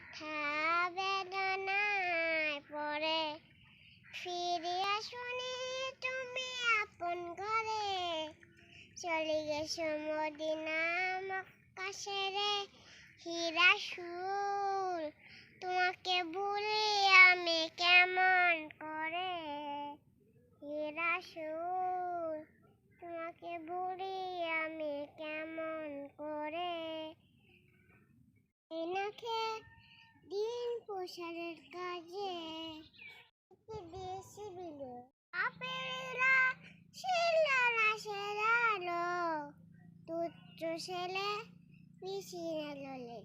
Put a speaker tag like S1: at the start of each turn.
S1: ব্যথা বেদনায় পড়ে ফিরে আসনি তুমি আপন ঘরে চলে গেছো মদিনা মক্কা ছেড়ে হীরা সুর তোমাকে ভুলি আমি কেমন করে হীরা সুর তোমাকে ভুলি আমি কেমন করে এনাকে দিন প্রসারের কাজে দিয়েছি বিলে আপেরা ছিল না সেরালো তুচ্ছ ছেলে মিশিয়ে ললে